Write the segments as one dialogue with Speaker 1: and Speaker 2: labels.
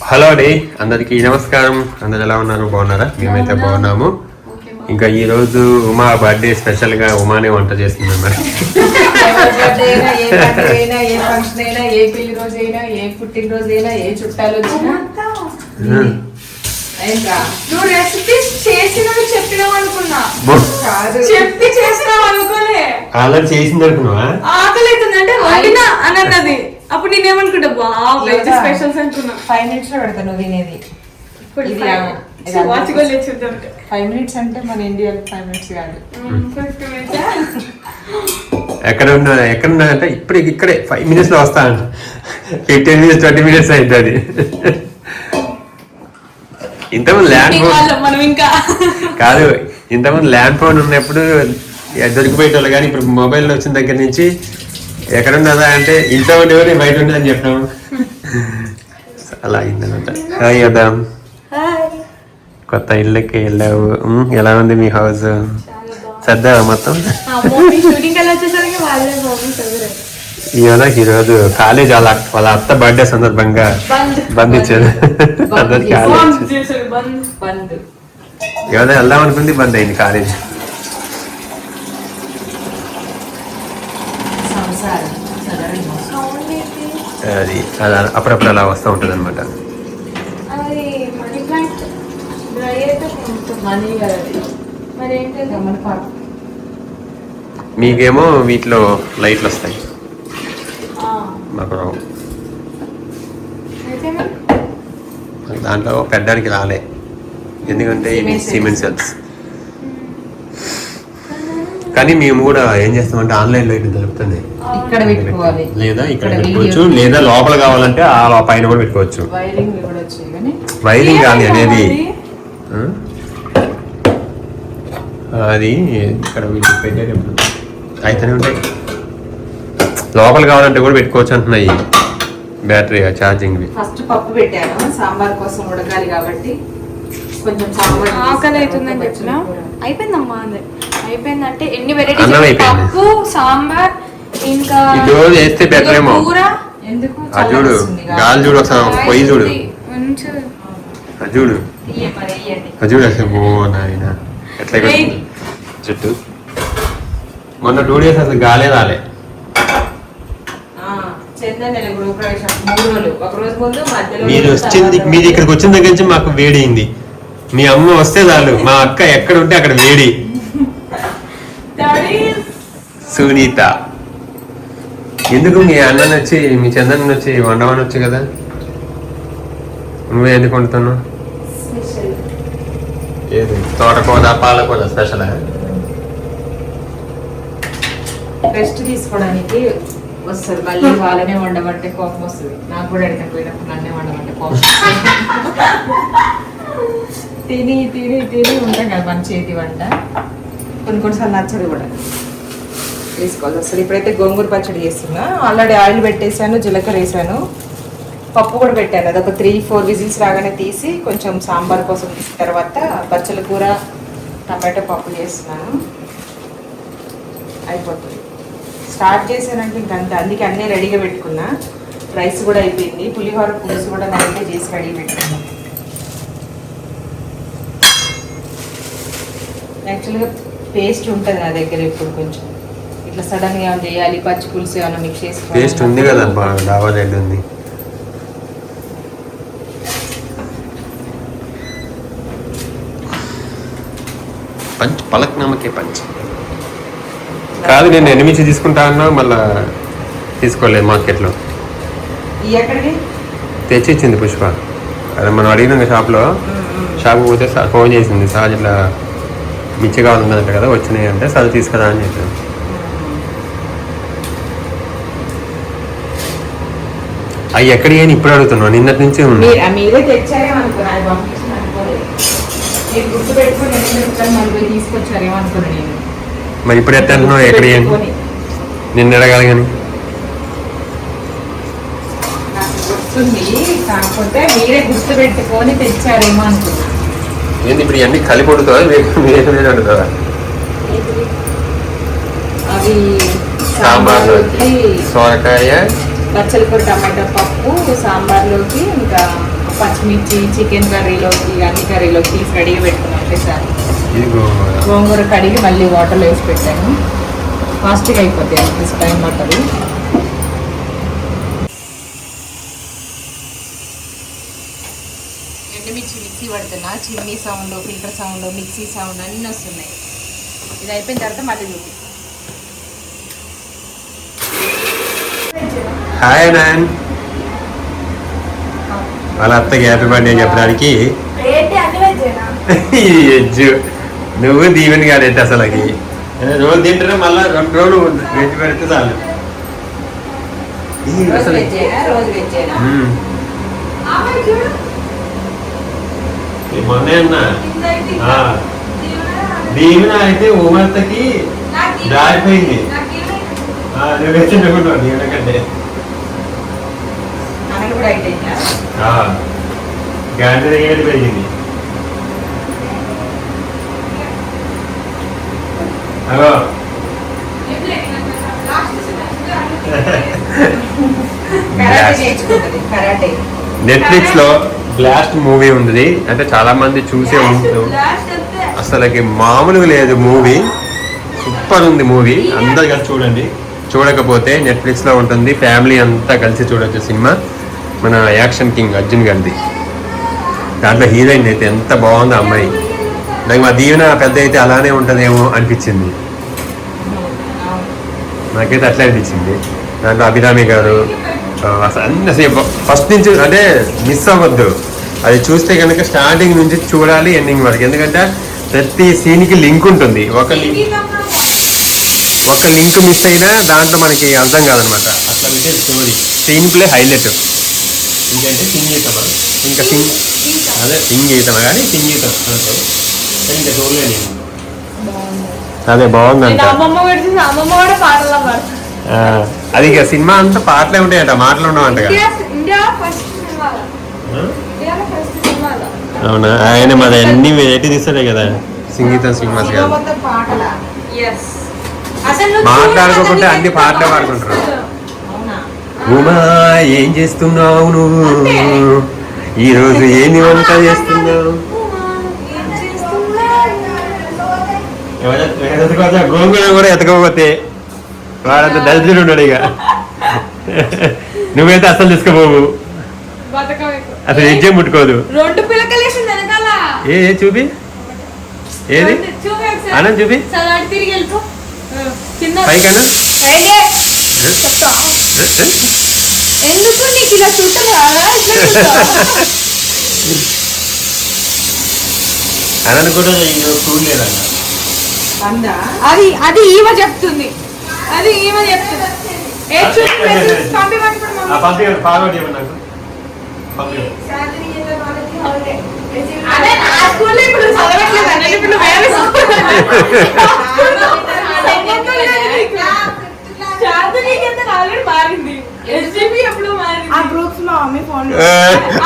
Speaker 1: Hello అండి, అందరికి నమస్కారం. అందరు ఎలా ఉన్నారు? బాగున్నారా? మేమైతే బాగున్నాము. ఇంకా ఈ రోజు ఉమా బర్త్డే స్పెషల్ గా ఉమానే వంట చేస్తుంది మరి. ఆల్రెడీ చేసింది అనుకున్నావా?
Speaker 2: ఆకలి అవుతుందంటే వండినా అని అన్నది. అప్పుడు నేనేమనుకుంటా, వెజ్ స్పెషల్స్ అనుకున్నా.
Speaker 3: 5 minutes లో పెడతాను తినేది. 5 minutes అంటే మన ఇండియాలో 5 minutes కాదు.
Speaker 1: ఎక్కడ అంటే ఇప్పుడు ఇక్కడే 5 minutes లో వస్తా అంట. 15 minutes 20 minutes అయింది అది. ఇంతకుముందు ల్యాండ్ ఫోన్
Speaker 2: మనం ఇంకా
Speaker 1: కాదు, ఇంతకుముందు ల్యాండ్ ఫోన్ ఉన్నప్పుడు దొరికిపోయేటోళ్ళు, కానీ ఇప్పుడు మొబైల్ వచ్చిన దగ్గర నుంచి ఎక్కడున్నదా అంటే ఇంట్లో ఉండేవారు బయట ఉండే అని చెప్పాము. అలా అయిందనమాట. కదా కొత్త ఇళ్ళకి వెళ్ళావు. ఎలా ఉంది మీ హౌస్? సర్దావా మొత్తం? ఇవాళ ఈరోజు కాలేజ్ వాళ్ళ అత్త బర్త్డే సందర్భంగా బంద్ ఇచ్చారు. అందరికి ఇవాళ వెళ్దాం అనుకుంది, బంద్ అయింది కాలేజ్. అది అలా అప్పుడప్పుడు అలా వస్తూ ఉంటుంది అనమాట. మీకేమో వీటిలో లైట్లు వస్తాయి, మాకు రావు. దాంట్లో పెట్టడానికి రాలే, ఎందుకంటే ఇవి సిమెంట్ సెల్స్. కానీ మేము కూడా ఏం చేస్తామంటే ఆన్లైన్ లో ఇటు దొరుకుతుంది, లేదా ఇక్కడ పెట్టుకోవచ్చు, లేదా లోపల కావాలంటే ఆ పైన కూడా పెట్టుకోవచ్చు. వైరింగ్ కాదు అనేది, అది ఇక్కడ పెట్టేటప్పుడు అయితేనే ఉంటాయి. లోపల కావాలంటే కూడా పెట్టుకోవచ్చు అంటున్నాయి, బ్యాటరీ ఛార్జింగ్.
Speaker 3: ఫస్ట్ పప్పు పెట్టాను సాంబార్ కోసం ఉడకాలి కాబట్టి కొంచెం సాంబార్.
Speaker 2: ఆకలి అవుతుందని చెప్పిన అయిపోయిందమ్మా. అయిపోయిందంటే ఎన్ని వెరైటీస్, పప్పు సాంబార్ ఇంకా
Speaker 1: రోజు వేస్తే బెటర్ ఏమో.
Speaker 3: ఎందుకు
Speaker 1: చూడు గాలి చూడు, ఒకసారి పొయ్యి చూడు, చూడు చూడు అసలు. నాయన ఎట్లా చుట్టూ మొన్న 2 days అసలు గాలే రాలే. మీరు ఇక్కడికి వచ్చిన దగ్గర నుంచి మాకు వేడైంది. మీ అమ్మ వస్తే చాలు, మా అక్క ఎక్కడ ఉంటే అక్కడ వేడి. సునీత ఎందుకు మీ అన్నని వచ్చి మీ చందన్ వచ్చి వండమని వచ్చు కదా, నువ్వే ఎందుకు వండుతున్నావు? ఏది తోటకూర పాలకూర స్పెషల్?
Speaker 3: రెస్ట్ తీసుకోవడానికి వస్తారు, మళ్ళీ వాళ్ళనే వండమంటే కోపం వస్తుంది. నాకు కూడా ఎక్కడికి పోయినప్పుడు నన్నే వండమంటే కోపం. తిని తిని తిని ఉంటాం కదా మన చేతి వంట, కొన్నిసార్లు నచ్చదు కూడా, తీసుకోవాలి వస్తుంది. ఇప్పుడైతే గోంగూర పచ్చడి చేస్తున్నా. ఆల్రెడీ ఆయిల్ పెట్టేశాను, జీలకర్ర వేసాను, పప్పు కూడా పెట్టాను. అది ఒక 3-4 విజిల్స్ రాగానే తీసి కొంచెం సాంబార్ కోసం తీసిన తర్వాత బచ్చల కూర టమాటో పప్పు చేస్తున్నాను. అయిపోతుంది. స్టార్ట్ చేశానంటే ఇంకంత, అందుకే అన్నీ రెడీగా పెట్టుకున్నా. రైస్ కూడా అయిపోయింది, పులిహోర పులుసు కూడా నైతే చేసి రెడీ పెట్టుకున్నాను. యాక్చువల్గా పేస్ట్ ఉంటుంది నా దగ్గర ఇప్పుడు, కొంచెం ఇట్లా సడన్గా ఏమైనా చేయాలి, పచ్చి పులుసు ఏమైనా మిక్స్ చేసుకోవాలి.
Speaker 1: పేస్ట్ ఉంది కదా, డాబా రెడ్ ఉంది. పంచ్ పలక్ నమ్మకే పంచ్ కాదు. నేను ఎనిమిది తీసుకుంటా అన్నా, మళ్ళా తీసుకోలేదు. మార్కెట్లో తెచ్చి ఇచ్చింది పుష్ప. అదే మనం అడిగినాం షాప్లో, షాప్కి పోతే ఫోన్ చేసింది, సార్ ఇట్లా మిర్చి కావాలన్నదంట కదా, వచ్చినాయి అంటే సరే తీసుకురా అని చెప్పాను. అవి ఎక్కడికి అని ఇప్పుడు అడుగుతున్నావు, నిన్నటి నుంచే ఉంది. మరి ఇప్పుడు ఎట్లా అంటున్నావు ఎక్కడి నిన్న అడగాలి కానీ.
Speaker 3: కాకపోతే మీరే గుర్తు పెట్టుకొని తెచ్చారేమో అనుకున్నా.
Speaker 1: ఏంది ఇప్పుడు ఇవన్నీ కలిపి వండుతావా, వేరు వేరు వండుతావా?
Speaker 3: అవి
Speaker 1: సాంబార్లోకి సోరకాయ,
Speaker 3: బచ్చల కూర టమాటా పప్పు, సాంబార్లోకి ఇంకా పచ్చిమిర్చి చికెన్ కర్రీలోకి అన్ని కర్రీలోకి తీసి రెడీగా పెట్టుకున్నాం సార్.
Speaker 1: ఇది
Speaker 3: గోంగూర కడిగి మళ్ళీ వాటర్లో వేసి పెట్టాను. ఫాస్ట్గా అయిపోతాయి, అంత టైం పట్టదు. ఎండుమిర్చి మిక్సీ పడుతున్నా. Chimney sound, filter sound, mixie sound అన్నీ వస్తున్నాయి. ఇది అయిపోయిన తర్వాత మళ్ళీ చూపిస్తాను.
Speaker 1: హాయ్ నాన్, వాళ్ళ అత్తకి హ్యాపీ బర్త్డే చెప్పడానికి ఎజ్జు నువ్వు దీవెని కాడైతే అసలుకి రోజు తింటారా, మళ్ళా 2 రోజులు వెజ్ పెడితే చాలు.
Speaker 3: రోజు వెజ్జేనా? రోజు వెజ్జేనా?
Speaker 1: మొన్నే అన్నా దీవెన అయితే ఉమత్తకి దారిపోయింది. నువ్వు వచ్చిండుకుంటావు దీవెన కంటే గంట దగ్గర పెరిగింది. అగో నెట్ఫ్లిక్స్ లో బ్లాస్ట్ మూవీ ఉంది, అంటే చాలా మంది చూసే ఉంటారు. అసలుకి మామూలుగా లేదు మూవీ, సూపర్ ఉంది మూవీ. అందరు కలిసి చూడండి, చూడకపోతే నెట్ఫ్లిక్స్ లో ఉంటుంది. ఫ్యామిలీ అంతా కలిసి చూడొచ్చు సినిమా. మన యాక్షన్ కింగ్ అర్జున్ గారిది. దాంట్లో హీరోయిన్ అయితే ఎంత బాగుందో అమ్మాయి. నాకు మా దీవెన పెద్ద అయితే అలానే ఉంటుందేమో అనిపించింది, నాకైతే అట్లా అనిపించింది. దాంట్లో అభిరామి గారు అసలు ఫస్ట్ నుంచి అంటే మిస్ అవ్వద్దు. అది చూస్తే కనుక స్టార్టింగ్ నుంచి చూడాలి ఎండింగ్ వరకు, ఎందుకంటే ప్రతి సీన్కి లింక్ ఉంటుంది. ఒక లింక్ మిస్ అయినా దాంట్లో మనకి అర్థం కాదనమాట. అట్లా ఉంటే స్టోరీ స్క్రీన్ ప్లే హైలైట్. ఇంకంటే సింగీతమా ఇంకా అదే సింగీతమా కానీ సింగీతం ఇంకా చూడలేదు. అదే బాగుందంట. అది ఇక సినిమా అంతా పాటలే ఉంటాయంట, మాటలు ఉండవంట. అవునా, ఆయన మరి అన్ని వెరైటీ తీస్తాడే కదా సంగీతం శ్రీనివాస్ గారు. మాట్లాడుకోకుంటే అన్ని పాటలే పాడుకుంటారు. ఉమా ఏం చేస్తున్నావు నువ్వు, ఈరోజు ఏమి వంట చేస్తున్నావు? గోంగూర కూడా ఎతకపోతే వాడంత దళితుడు ఉన్నాడు. ఇక నువ్వైతే అసలు తీసుకోబోవు, అసలు ఎజ్జే ముట్టుకోదు. ఏ చూపి, ఏది అన్నం చూపి పైకన్నా. అన్నను కూడా చూడలేదంట.
Speaker 2: అది ఈమె చెప్తుంది, అది ఈమె చెప్తుంది.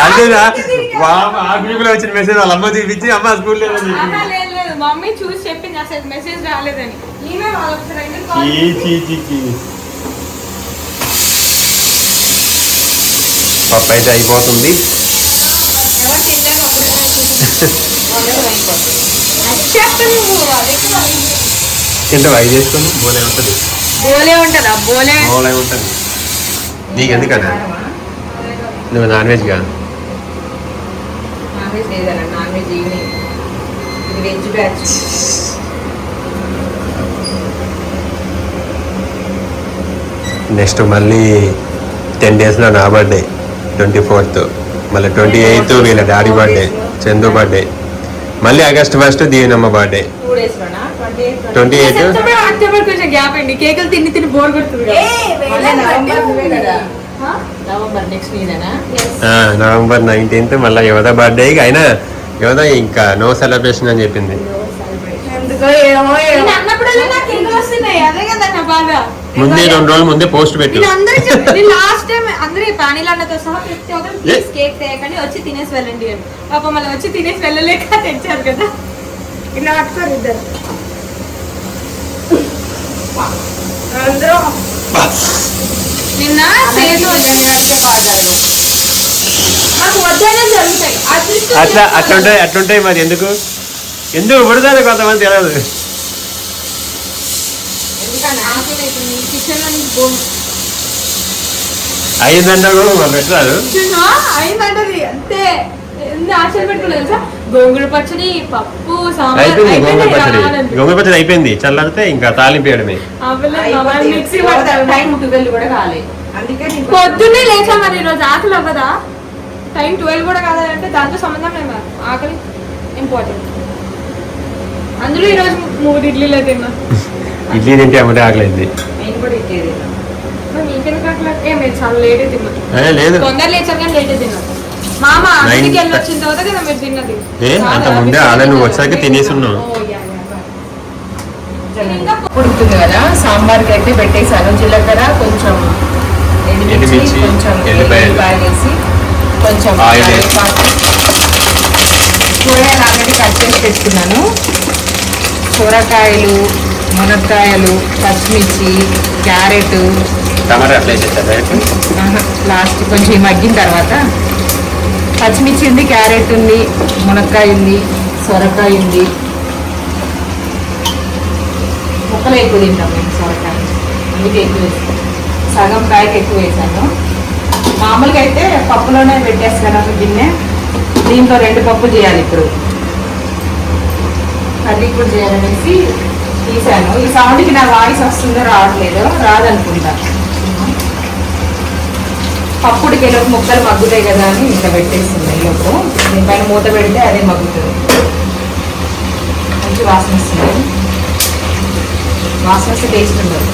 Speaker 1: అంతేనా? ఆ గ్రూప్ లో వచ్చిన మెసేజ్ వాళ్ళ అమ్మ చూపించి అమ్మ స్కూల్
Speaker 2: మమ్మీ చూసి చెప్పింది అసలు మెసేజ్ రాలేదని.
Speaker 1: పప్పు అయితే అయిపోతుంది. తింటావా? ఇది వేసుకొని బోలే ఉంటుంది.
Speaker 2: బోలే ఉంటుందా?
Speaker 1: బోలే ఉంటుంది. నీకు ఎందుకన్నా? నువ్వు నాన్ వెజ్ గా?
Speaker 3: నాన్ వెజ్ లేదన్నా, నాన్ వెజ్ ఈవినింగ్. ఇది వెజ్ బ్యాచ్.
Speaker 1: నెక్స్ట్ మళ్ళీ 10 daysలో నా బర్త్డే 24th, మళ్ళీ 28th వీళ్ళ డాడీ బర్త్డే, చందు బర్త్డే, మళ్ళీ August 1st దీవెనమ్మ బర్త్డే. 28
Speaker 2: కొంచెం గ్యాప్ అండి. కేకులు తిని తిని బోర్ కొడుతుంది.
Speaker 1: నవంబర్ 19th మళ్ళీ యువత బర్త్డే. అయినా యువత ఇంకా నో సెలబ్రేషన్ అని చెప్పింది. ముందే 2 రోజుల ముందే పోస్ట్ పెట్టి
Speaker 2: లాస్ట్ టైం అందరూ పానీలన్నతో సహా ప్రతి ఒక్కరు ప్లీజ్ కేక్ తేయకండి, వచ్చి తినేసి వెళ్ళండి అని. పాప మళ్ళీ వచ్చి తినేసి వెళ్ళలేక తెచ్చారు కదా. ఇలా పట్టుకోరు ఇద్దరు. నిన్న సేను మాకు వద్దనే
Speaker 1: అట్లుంటాయి మరి ఎందుకు పుడతారు కొంతమంది తెలియదు. అయిందంటే పెట్టారు
Speaker 2: అయిందంటది అంతే. ఆశలు పెట్టుకోలేదు సార్. గోంగూర పచ్చడి, పప్పు,
Speaker 1: అయిపోయింది. గోంగూర పచ్చడి అయిపోయింది. చల్లారితే ఇంకా తాలింపేయడమే.
Speaker 2: పొద్దున్నే లేచా మరి ఈరోజు ఆకలి అవ్వదా? టైం 12 కూడా కాదంటే దాంతో సంబంధం లేదు. ఆకలి ఇంపార్టెంట్. అందులో ఈరోజు 3 ఇడ్లీలే తిన్నా.
Speaker 1: ఇడ్లీ తింటే అమ్మటే ఆకలి అయింది.
Speaker 2: చాలా లేటే తిన్నా.
Speaker 1: లేదు
Speaker 2: తొందర లేచారు కానీ లేటే తిన్నా. మామ ఇంటికి వెళ్ళి వచ్చిన తర్వాత కదా మీరు తిన్నది.
Speaker 1: అంత ముందే ఆల్రెడీ నువ్వు వచ్చాక తినేసి ఉన్నావు.
Speaker 3: ఉడుకుతుంది కదా, సాంబార్కి అయితే పెట్టేశాను. జీలకర్ర, కొంచెం ఎండుమిర్చి, కొంచెం ఎల్లిపాయలు వేసి, కొంచెం కూరగాయలు ఆల్రెడీ కట్ చేసి పెట్టుకున్నాను. సొరకాయలు, మునక్కాయలు, పచ్చిమిర్చి, క్యారెట్,
Speaker 1: టమాటా అప్లై చేశారు.
Speaker 3: లాస్ట్ కొంచెం మగ్గిన తర్వాత పచ్చిమిర్చి ఉంది, క్యారెట్ ఉంది, మునక్కాయ ఉంది, సొరకాయ ఉంది. ముక్కలు ఎక్కువ తింటాం మేము సొరకాయ, అందుకే ఎక్కువ వేస్తాం. సగం కాయకి ఎక్కువ వేసాను. మామూలుగా అయితే పప్పులోనే పెట్టేస్తాను ఒక గిన్నె. దీంట్లో 2 పప్పులు చేయాలి. ఇప్పుడు కర్రీ కూడా చేయాలనేసి తీసాను. ఈ సౌండ్కి నా వాయిస్ వస్తుందో రావట్లేదో, రాదనుకుంటా. పప్పుడికి వెళ్ళి ముక్కలు మగ్గుతాయి కదా అని ఇట్లా పెట్టేస్తుంది. ఈలోపు దీనిపైన మూత పెడితే అదే మగ్గుతుంది. మంచి వాసన వస్తుంది. వాసన వస్తే టేస్ట్ ఉండదు.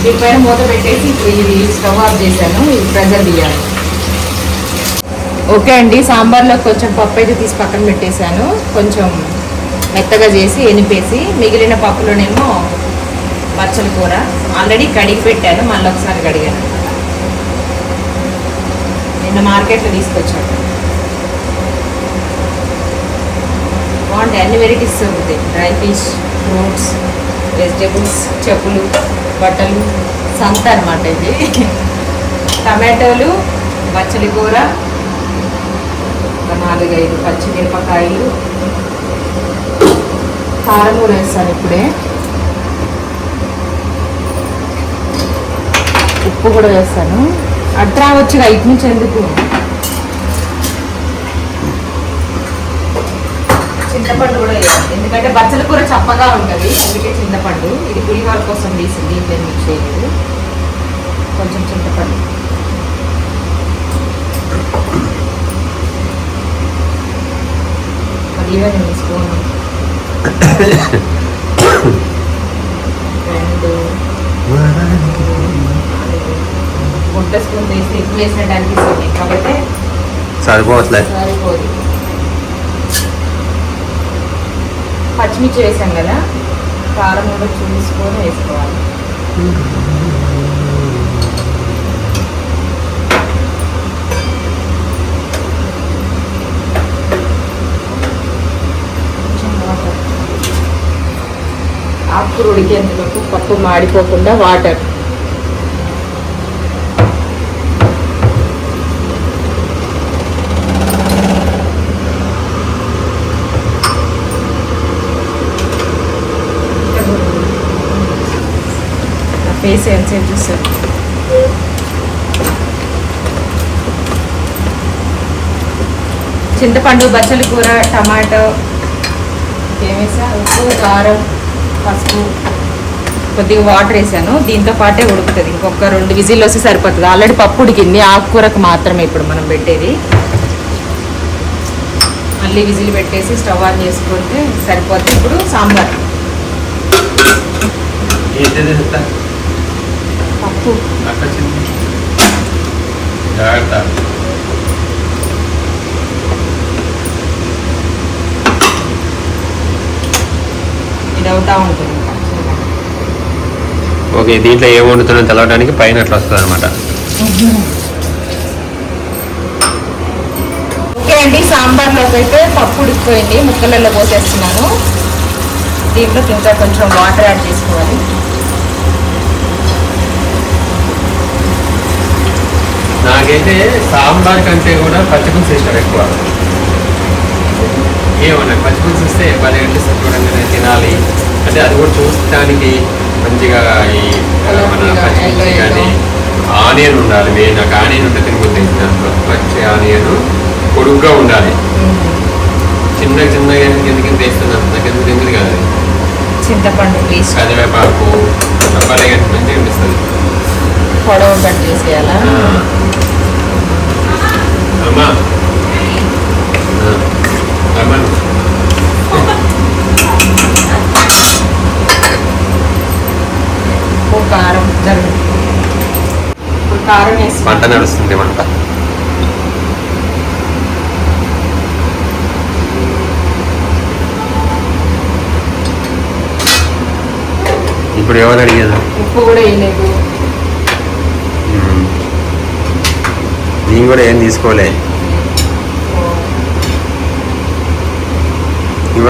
Speaker 3: దీనిపైన మూత పెట్టేసి ఇప్పుడు ఇది స్టవ్ ఆఫ్ చేశాను. ఇది ప్రెజర్ తీయాలి. ఓకే అండి, సాంబార్లో కొంచెం పప్పు అయితే తీసి పక్కన పెట్టేశాను. కొంచెం మెత్తగా చేసి ఎనిపేసి, మిగిలిన పప్పులోనేమో పచ్చల కూర ఆల్రెడీ కడిగి పెట్టాను. మళ్ళీ ఒకసారి కడిగాను. నిన్న మార్కెట్లో తీసుకొచ్చాను. బాగుంటాయి. అన్ని వెరైటీస్ దొరుకుతాయి. డ్రై ఫిష్, ఫ్రూట్స్, వెజిటేబుల్స్, చెప్పులు, బట్టలు, సంత అనమాట ఇది. టమాటోలు, పచ్చలి కూర, 4-5 పచ్చిమిరపకాయలు, కారం కూడా వేస్తాను ఇప్పుడే. ఉప్పు కూడా వేస్తాను. అట్రా వచ్చి ఇటు నుంచి ఎందుకు. చింతపండు కూడా వేయాలి, ఎందుకంటే బచ్చల కూర చప్పగా ఉంటుంది. అందుకే చింతపండు. ఇది పులిహోర కోసం తీసింది, దీంట్లో మిక్స్ చేయలేదు. కొంచెం చింతపండు. మళ్ళీగా నేను స్పూన్ 2 గుడ్డ స్పూన్ వేసి ఎక్కువ వేసినట్టు అనిపిస్తుంది కాబట్టి
Speaker 1: సరిపోవట్లేదు.
Speaker 3: సరిపోదు. పచ్చిమిర్చి వేసాం కదా, కారం కూడా చూసుకొని వేసుకోవాలి. ఆకుకూర ఉడికేందుకు పప్పు మాడిపోకుండా వాటర్. ఫేస్ ఎంతసేపు చూస్తారు. చింతపండు, బచ్చల కూర, టమాటో ఏమేసా, ఉప్పు, కారం, పసుపు, కొద్దిగా వాటర్ వేసాను. దీంతో పాటే ఉడుకుతుంది. ఇంకొక 2 విజిల్ వస్తే సరిపోతుంది. ఆల్రెడీ పప్పు ఉడికింది. ఆకుకూరకు మాత్రమే ఇప్పుడు మనం పెట్టేది. మళ్ళీ విజిల్ పెట్టేసి స్టవ్ ఆన్ చేసుకుంటే సరిపోతుంది. ఇప్పుడు సాంబార్. పప్పు ఇది అవుతా ఉంటుంది.
Speaker 1: ఓకే, దీంట్లో ఏం వండుతుందో తెలవడానికి పైన అట్లా వస్తుంది అనమాట.
Speaker 3: ఓకే అండి, సాంబార్లోకి అయితే పప్పు ఉడికిపోయింది. ముక్కలలో పోసేస్తున్నాను. దీంట్లో ఇంకా కొంచెం వాటర్ యాడ్ చేసుకోవాలి.
Speaker 1: నాకైతే సాంబార్ కంటే కూడా పచ్చిపులుసు ఇష్టం ఎక్కువ. ఏమన్నా పచ్చిపులుసు ఇస్తే పది గంటలు చూడంగానే తినాలి అంటే అది కూడా చూడటానికి మంచిగా ఈ మన పచ్చిపులుసు కానీ ఆనియన్ ఉండాలి. మెయిన్ నాకు ఆనియన్ ఉంటే తినబుద్ది. దాంట్లో పచ్చి ఆనియన్ పొడుగ్గా ఉండాలి. చిన్నగా కిందకి వేస్తున్నాం నాకు ఎందుకు తింది కాదు.
Speaker 3: చింతపండు పేస్ట్
Speaker 1: కరివేపాకు అబ్బాయి మంచిగా అనిపిస్తుంది.
Speaker 3: పొడవు కట్ చేసేయాలా?
Speaker 1: అమ్మా అమ్మా
Speaker 3: కారం జరుగు. కారం వేసి
Speaker 1: మంట నడుస్తుంది. మంట ఇప్పుడు ఎవరు అడిగేదా?
Speaker 3: ఉప్పు కూడా వేయలేదు.
Speaker 1: నేను కూడా ఏం తీసుకోలే.